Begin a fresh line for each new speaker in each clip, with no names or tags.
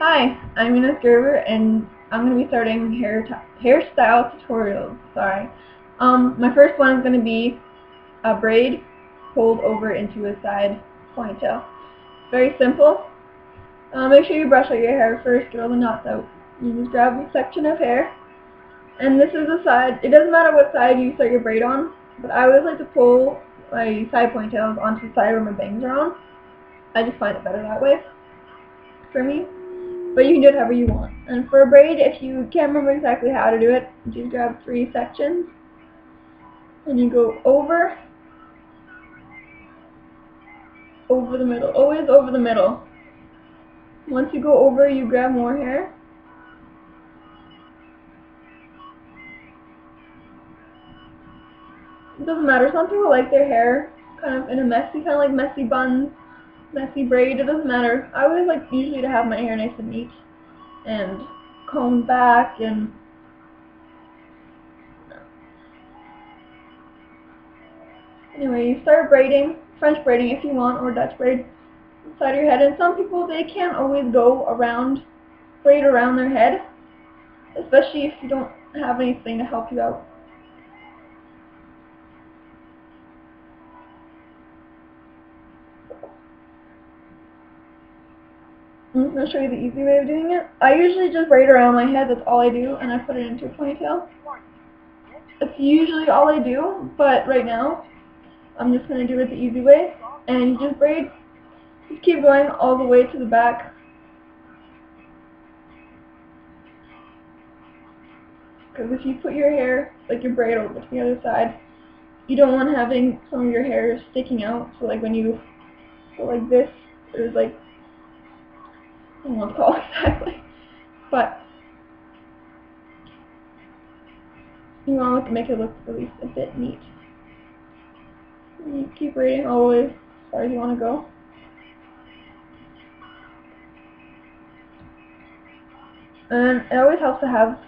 Hi, I'm Eunice Gerber, and I'm going to be starting hairstyle tutorials. Sorry. My first one is going to be a braid pulled over into a side ponytail. Very simple. Make sure you brush out your hair first, get all the knots out. You just grab a section of hair, and this is the side. It doesn't matter what side you start your braid on, but I always like to pull my side ponytails onto the side where my bangs are on. I just find it better that way for me. But you can do it however you want. And for a braid, if you can't remember exactly how to do it, you just grab 3 sections and you go over the middle, always over the middle. Once you go over, you grab more hair. It doesn't matter. Some people like their hair kind of in a messy, kind of like messy buns, messy braid. It doesn't matter. I always like usually to have my hair nice and neat and combed back and anyway, you start braiding, French braiding if you want, or Dutch braid inside your head. And some people, they can't always go around, braid around their head, especially if you don't have anything to help you out. I'm going to show you the easy way of doing it. I usually just braid around my head, that's all I do, and I put it into a ponytail. That's usually all I do, but right now, I'm just going to do it the easy way. And you just braid, just keep going all the way to the back. Because if you put your hair, like your braid over to the other side, you don't want having some of your hair sticking out. So like when you go like this, there's like, I don't know what to call it exactly, but you want to make it look at least a bit neat. And you keep braiding all the way as far as you want to go. And it always helps to have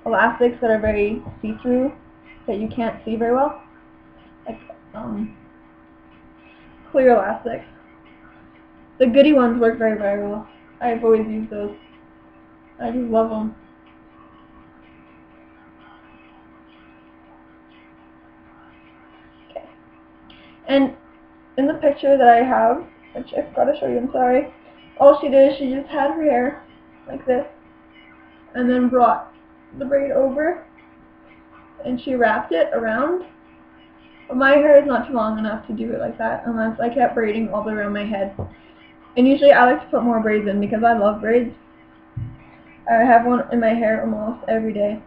elastics that are very see-through, that you can't see very well, like clear elastics. The Goody ones work very, very well. I've always used those. I just love them. Okay. And in the picture that I have, which I forgot to show you, I'm sorry, all she did is she just had her hair like this, and then brought the braid over, and she wrapped it around. But my hair is not too long enough to do it like that, unless I kept braiding all the way around my head. And usually I like to put more braids in because I love braids. I have one in my hair almost every day.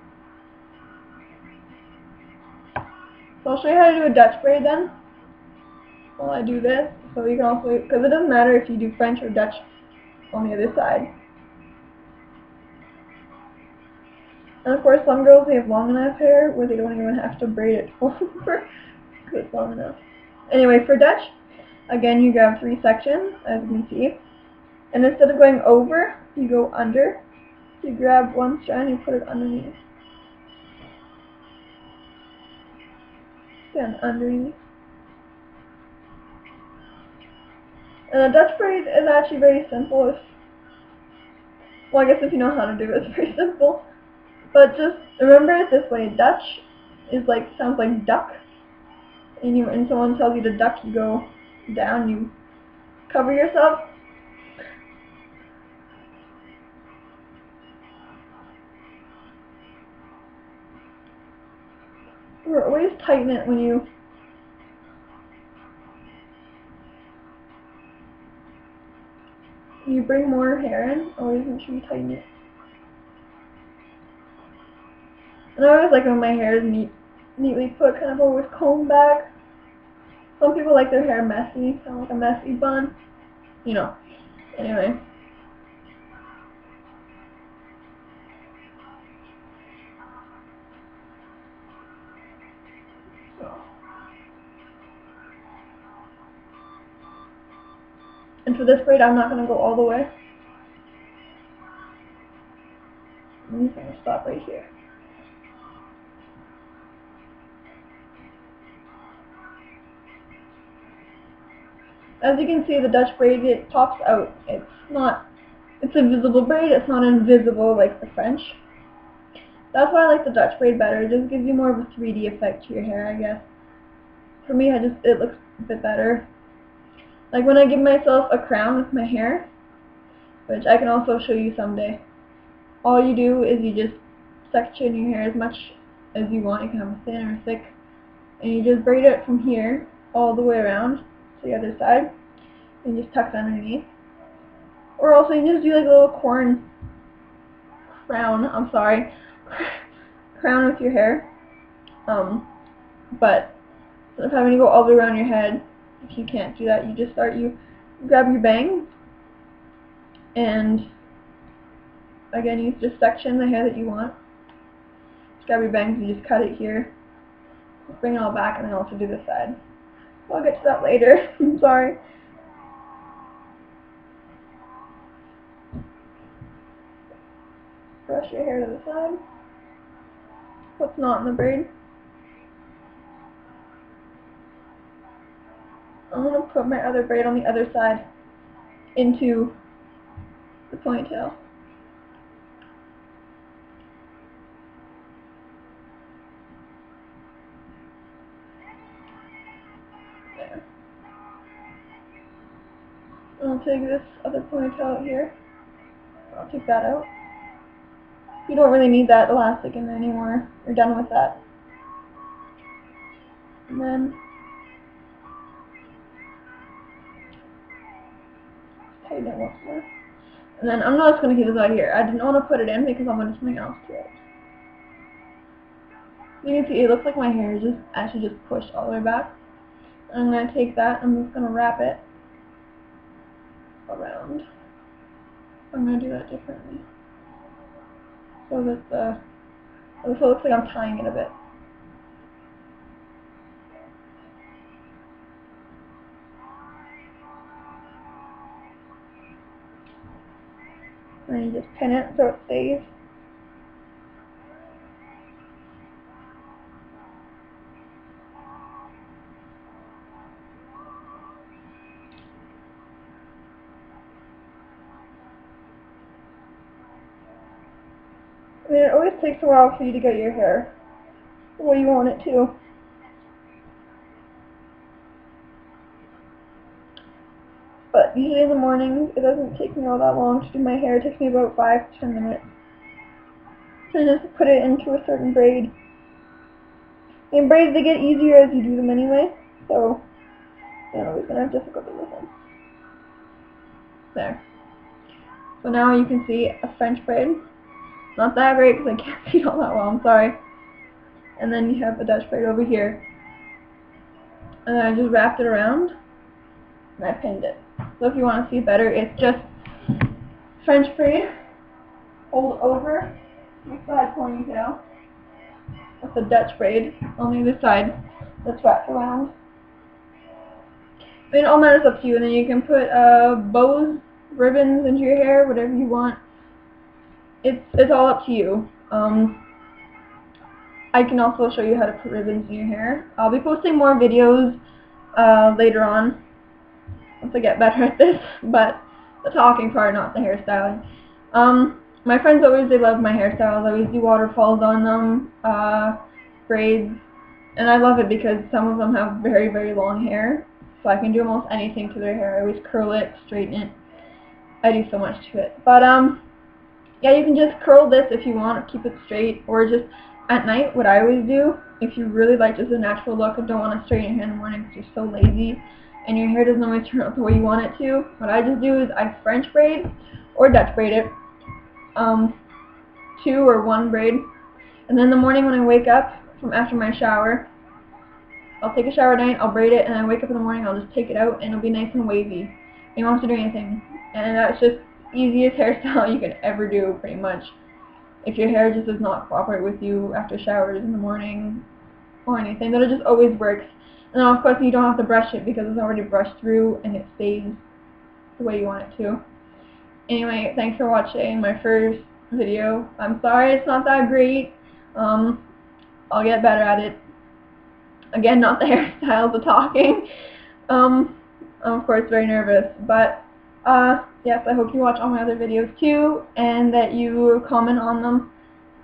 So I'll show you how to do a Dutch braid then, while I do this. So you can also, because it doesn't matter if you do French or Dutch on the other side. And of course some girls, they have long enough hair where they don't even have to braid it over because it's long enough. Anyway, for Dutch, again you grab 3 sections, as you can see. And instead of going over, you go under. You grab one strand and you put it underneath. Again, underneath. And a Dutch braid is actually very simple. Well, I guess if you know how to do it, it's very simple. But just remember it this way: Dutch is like, sounds like duck. And when someone tells you to duck, you go down, you cover yourself. Always tighten it when you bring more hair in. Always make sure you tighten it. And I always like when my hair is neatly put, kind of always combed back. Some people like their hair messy, kind of like a messy bun. You know. Anyway. And for this braid, I'm not going to go all the way. I'm just going to stop right here. As you can see, the Dutch braid, it pops out. It's not It's a visible braid, it's not invisible like the French. That's why I like the Dutch braid better. It just gives you more of a 3D effect to your hair, I guess. For me, it looks a bit better. Like when I give myself a crown with my hair, which I can also show you someday. All you do is you just section your hair as much as you want. You can have a thin or thick, and you just braid it from here all the way around to the other side, and you just tuck it underneath. Or also you just do like a little crown with your hair. But instead of having to go all the way around your head, if you can't do that, you grab your bangs, and again, you just section the hair that you want. Just grab your bangs and you just cut it here. Just bring it all back, and then also do this side. I'll get to that later. I'm sorry. Brush your hair to the side. What's not in the braid. I'm going to put my other braid on the other side into the ponytail. There. I'll take this other ponytail out here. I'll take that out. You don't really need that elastic in there anymore. You're done with that. And then tighten it once more. And then I'm just going to keep this out here. I didn't want to put it in because I'm going to do something else to it. You can see it looks like my hair is actually just pushed all the way back. And I'm going to take that and I'm just going to wrap it around. I'm going to do that differently. So that so it looks like I'm tying it a bit. And then you just pin it so it stays. I mean, it always takes a while for you to get your hair the way you want it to. But usually in the mornings, it doesn't take me all that long to do my hair. It takes me about 5 to 10 minutes. So just put it into a certain braid. And braids, they get easier as you do them anyway, so you're not always going to have difficulty with them. There. So now you can see a French braid. Not that great because I can't see it all that well, I'm sorry. And then you have a Dutch braid over here. And then I just wrapped it around and I pinned it. So if you want to see better, it's just French braid, hold over my side ponytail with a Dutch braid on the other side that's wrapped around. I mean, all that is up to you, and then you can put bows, ribbons into your hair, whatever you want. It's all up to you. I can also show you how to put ribbons in your hair. I'll be posting more videos later on once I get better at this, but the talking part, not the hairstyling. My friends they love my hairstyles. I always do waterfalls on them, braids, and I love it because some of them have very, very long hair, so I can do almost anything to their hair. I always curl it, straighten it. I do so much to it. But yeah, you can just curl this if you want, keep it straight, or just at night, what I always do, if you really like just a natural look and don't want to straighten your hair in the morning because you're so lazy and your hair doesn't always turn out the way you want it to, what I just do is I French braid or Dutch braid it, 2 or 1 braid, and then in the morning when I wake up from after my shower, I'll take a shower at night, I'll braid it, and I wake up in the morning, I'll just take it out and it'll be nice and wavy. You don't have to do anything, and that's just easiest hairstyle you can ever do, pretty much. If your hair just does not cooperate with you after showers in the morning or anything, then it just always works. And then of course you don't have to brush it because it's already brushed through and it stays the way you want it to. Anyway, thanks for watching my first video. I'm sorry it's not that great. I'll get better at it. Again, not the hairstyle, the talking. I'm of course very nervous, but Yes, I hope you watch all my other videos too, and that you comment on them.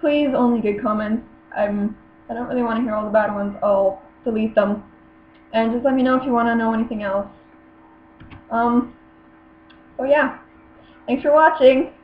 Please, only good comments. I don't really want to hear all the bad ones. I'll delete them. And just let me know if you want to know anything else. So yeah, thanks for watching.